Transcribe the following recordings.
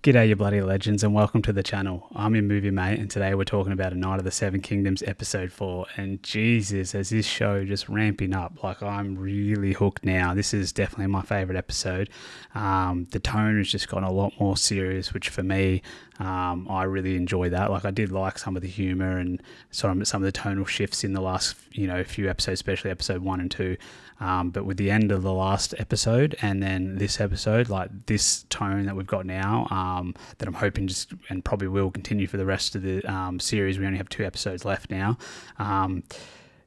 G'day, you bloody legends, and welcome to the channel. I'm your movie mate, and today we're talking about A Knight of the Seven Kingdoms episode 4. And Jesus, as this show just ramping up, like I'm really hooked now. This is definitely my favourite episode. The tone has just gotten a lot more serious, which for me, I really enjoy that. Like I did like some of the humour and some of the tonal shifts in the last few episodes, especially episode 1 and 2. But with the end of the last episode and then this episode, like this tone that we've got now, that I'm hoping just and probably will continue for the rest of the series. We only have 2 episodes left now.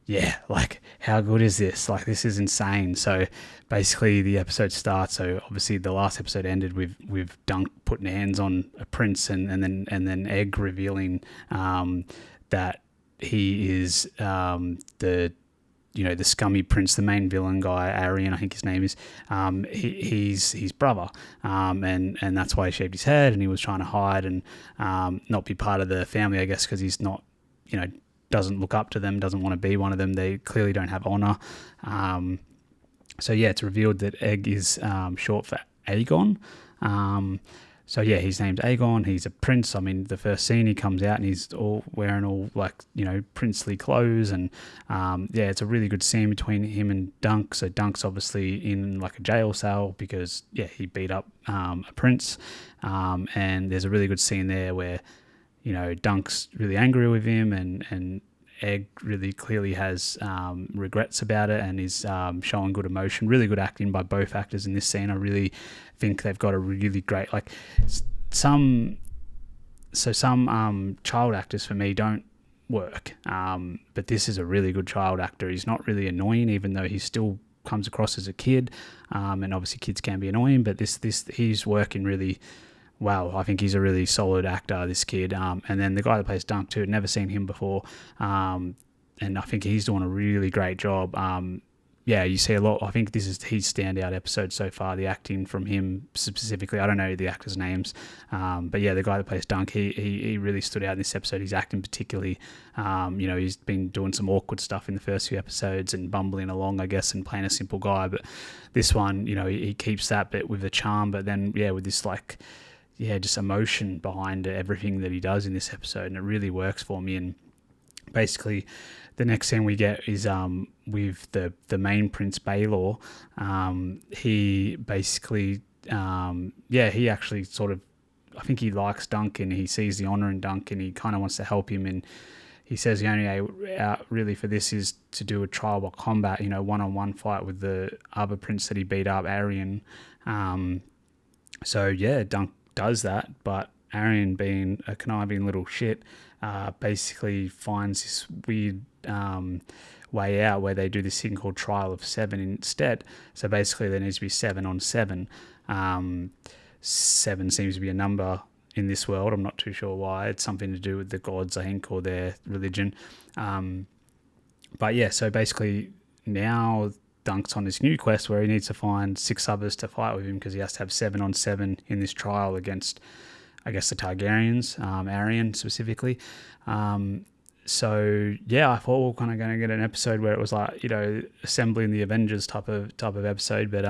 Yeah, like how good is this? Like this is insane. So basically the episode starts. So obviously the last episode ended with Dunk putting hands on a prince and then Egg revealing that he is the scummy prince, the main villain guy, Arian, I think his name is. He's his brother, and that's why he shaved his head, and he was trying to hide and not be part of the family, I guess, because he's not, doesn't look up to them, doesn't want to be one of them. They clearly don't have honor. So yeah, it's revealed that Egg is short for Aegon. So yeah, his name's Aegon. He's a prince. I mean, the first scene he comes out and he's all wearing princely clothes, and yeah, it's a really good scene between him and Dunk. So Dunk's obviously in like a jail cell because yeah, he beat up a prince, and there's a really good scene there where Dunk's really angry with him, and Egg really clearly has regrets about it and is showing good emotion. Really good acting by both actors in this scene. I really think they've got a really great, some child actors for me don't work, but this is a really good child actor. He's not really annoying, even though he still comes across as a kid, and obviously kids can be annoying, but he's working really well. I think he's a really solid actor, this kid. And then the guy that plays Dunk too, never seen him before. And I think he's doing a really great job. Yeah, you see a lot. I think this is his standout episode so far, the acting from him specifically. I don't know the actors' names. But yeah, the guy that plays Dunk, he really stood out in this episode. His acting particularly, he's been doing some awkward stuff in the first few episodes and bumbling along, I guess, and playing a simple guy. But this one, he keeps that bit with a charm, but then, yeah, with this just emotion behind everything that he does in this episode, and it really works for me. And basically the next scene we get is with the main prince, Baelor. He basically he actually sort of, I think he likes Dunk and he sees the honor in Dunk and he kind of wants to help him, and he says the only way out really for this is to do a trial by combat, one-on-one fight with the other prince that he beat up, Arian. So yeah, Dunk does that, but Arian, being a conniving little shit, basically finds this weird way out where they do this thing called Trial of 7 instead. So basically there needs to be 7 on 7. 7 seems to be a number in this world. I'm not too sure why. It's something to do with the gods, I think, or their religion. But yeah, so basically now Dunk's on this new quest where he needs to find 6 others to fight with him because he has to have 7 on 7 in this trial against, I guess, the Targaryens, Arian specifically. So yeah, I thought we were kind of going to get an episode where it was like, assembling the Avengers type of episode, but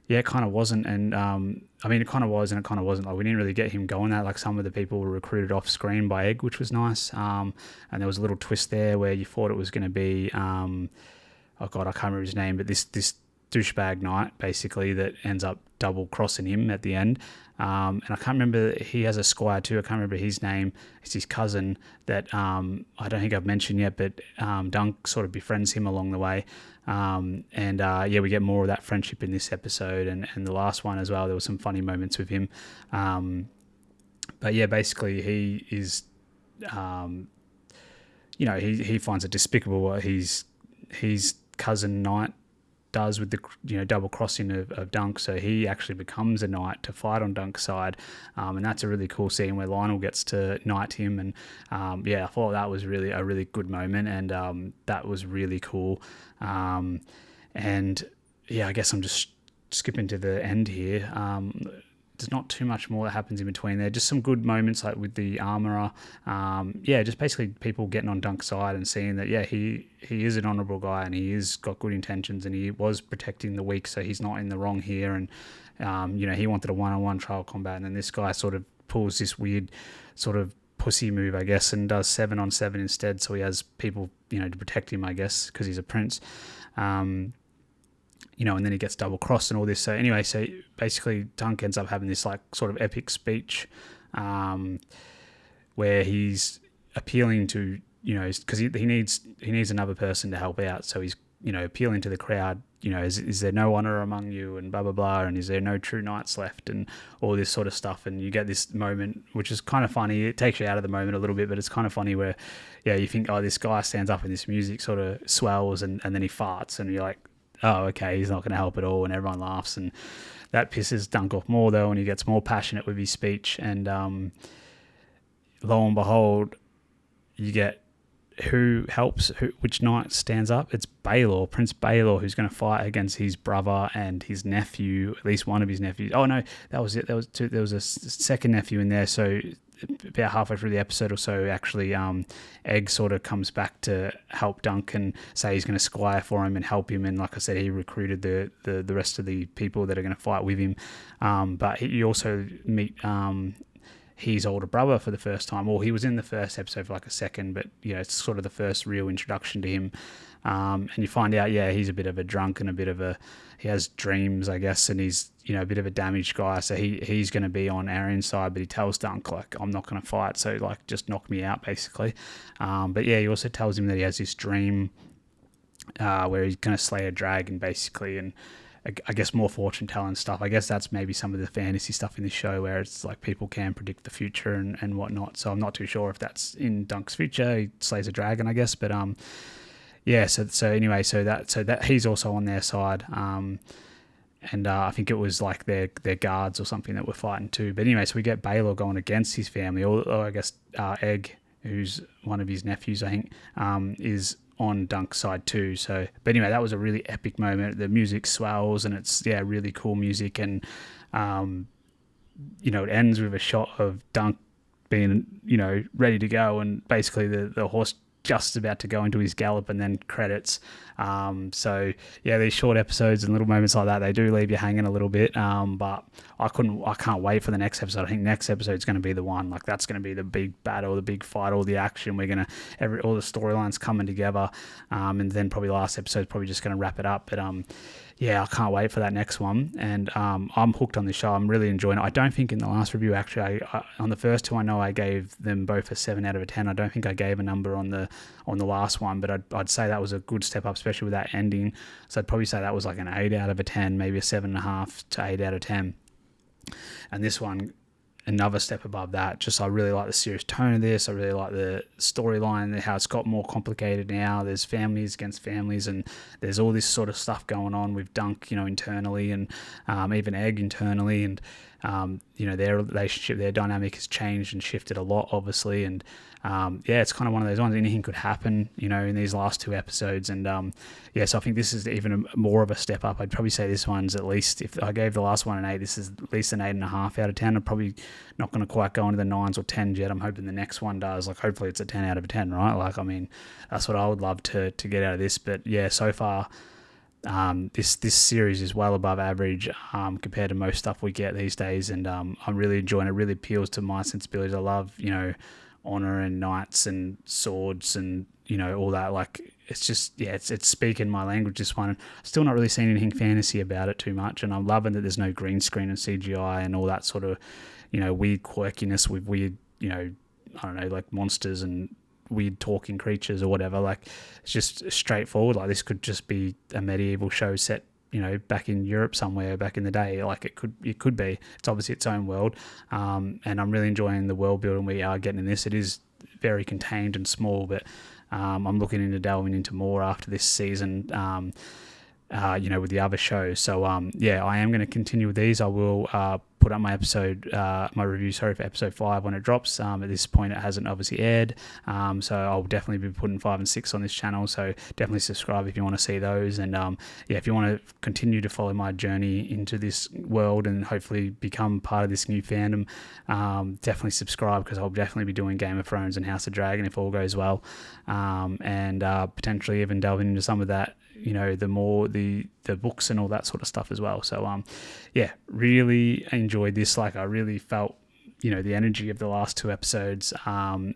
yeah, it kind of wasn't. And I mean, it kind of was and it kind of wasn't. Like we didn't really get him going that. Like some of the people were recruited off screen by Egg, which was nice. And there was a little twist there where you thought it was going to be oh God, I can't remember his name, but this douchebag knight basically that ends up double crossing him at the end. And I can't remember, he has a squire too. I can't remember his name. It's his cousin that I don't think I've mentioned yet, but Dunk sort of befriends him along the way. Yeah, we get more of that friendship in this episode and the last one as well. There were some funny moments with him. But yeah, basically he is, he finds it despicable what his cousin knight does with the double crossing of Dunk, so he actually becomes a knight to fight on Dunk's side, and that's a really cool scene where Lionel gets to knight him, and I thought that was really a really good moment, and that was really cool. And yeah, I guess I'm just skipping to the end here. there's not too much more that happens in between there. Just some good moments like with the armourer. Just basically people getting on Dunk's side and seeing that, he is an honourable guy and he is got good intentions and he was protecting the weak, so he's not in the wrong here. And, he wanted a one-on-one trial combat, and then this guy sort of pulls this weird sort of pussy move, I guess, and does 7-on-7 instead, so he has people, to protect him, I guess, because he's a prince. And then he gets double crossed and all this. So anyway, so basically Dunk ends up having this like sort of epic speech where he's appealing to, because he needs another person to help out. So he's, appealing to the crowd, is there no honor among you, and blah, blah, blah, and is there no true knights left, and all this sort of stuff. And you get this moment, which is kind of funny. It takes you out of the moment a little bit, but it's kind of funny where, you think, oh, this guy stands up and this music sort of swells and then he farts, and you're like, oh, okay, he's not going to help at all, and everyone laughs. And that pisses Dunk off more, though, and he gets more passionate with his speech. And lo and behold, you get which knight stands up? It's Baelor, Prince Baelor, who's going to fight against his brother and his nephew, at least one of his nephews. Oh, no, that was it. There was a second nephew in there, so about halfway through the episode or so, actually, Egg sort of comes back to help Dunk and say he's going to squire for him and help him. And like I said, he recruited the rest of the people that are going to fight with him. But you also meet his older brother for the first time. Well, he was in the first episode for like a second, but it's sort of the first real introduction to him. And you find out, he's a bit of a drunk and he has dreams, I guess, and he's, a bit of a damaged guy. So he's going to be on Arion's side, but he tells Dunk, like, I'm not going to fight. So like, just knock me out basically. But he also tells him that he has this dream where he's going to slay a dragon basically. And I guess more fortune telling stuff. I guess that's maybe some of the fantasy stuff in this show where it's like people can predict the future and whatnot. So I'm not too sure if that's in Dunk's future. He slays a dragon, I guess. But so anyway, so that he's also on their side. And I think it was like their guards or something that were fighting too. But anyway, so we get Baelor going against his family. Or I guess Egg, who's one of his nephews, I think, is on Dunk's side too. So, but anyway, that was a really epic moment. The music swells and it's really cool music. And it ends with a shot of Dunk being ready to go, and basically the horse just about to go into his gallop, and then credits. These short episodes and little moments like that, they do leave you hanging a little bit. But I can't wait for the next episode. I think next episode is going to be the one. Like, that's going to be the big battle, the big fight, all the action. We're going to all the storylines coming together. And then probably last episode is probably just going to wrap it up. But I can't wait for that next one. And I'm hooked on this show. I'm really enjoying it. I don't think in the last review, actually, on the first two, I know I gave them both a 7 out of 10. I don't think I gave a number on the last one, but I'd say that was a good step up, especially with that ending. So I'd probably say that was like an 8 out of 10, maybe a 7.5 to 8 out of 10. And this one, another step above that. Just, I really like the serious tone of this. I really like the storyline, how it's got more complicated now. There's families against families, and there's all this sort of stuff going on with Dunk, internally, and even Egg internally, and their relationship, their dynamic has changed and shifted a lot, obviously. And it's kind of one of those ones. Anything could happen, in these last 2 episodes. And so I think this is even more of a step up. I'd probably say this one's at least, if I gave the last one an 8, this is at least an 8.5 out of 10. I'm probably not going to quite go into the 9s or 10s yet. I'm hoping the next one does. Like, hopefully it's a 10 out of 10, right? Like, I mean, that's what I would love to get out of this. But so far, this series is well above average compared to most stuff we get these days, and I'm really enjoying it. It really appeals to my sensibilities. I love honor and knights and swords and all that. Like, it's just it's speaking my language, this one. Still not really seeing anything fantasy about it too much, and I'm loving that there's no green screen and CGI and all that sort of weird quirkiness with weird I don't know, like monsters and weird talking creatures or whatever. Like, it's just straightforward. Like, this could just be a medieval show set back in Europe somewhere back in the day. Like, it could be. It's obviously its own world, and I'm really enjoying the world building we are getting in this. It is very contained and small, but I'm looking into delving into more after this season. with the other shows. So yeah, I am going to continue with these. I will put up my review, for episode 5 when it drops. At this point, it hasn't obviously aired, so I'll definitely be putting 5 and 6 on this channel. So definitely subscribe if you want to see those. And yeah, if you want to continue to follow my journey into this world and hopefully become part of this new fandom, definitely subscribe, because I'll definitely be doing Game of Thrones and House of Dragon if all goes well, and potentially even delving into some of that, the books and all that sort of stuff as well. So yeah, really enjoyed this. Like, I really felt the energy of the last 2 episodes,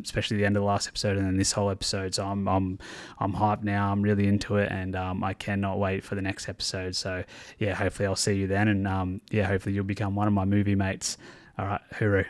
especially the end of the last episode and then this whole episode. So I'm hyped now. I'm really into it, and I cannot wait for the next episode. So yeah, hopefully I'll see you then, and yeah, hopefully you'll become one of my movie mates. All right, hooroo.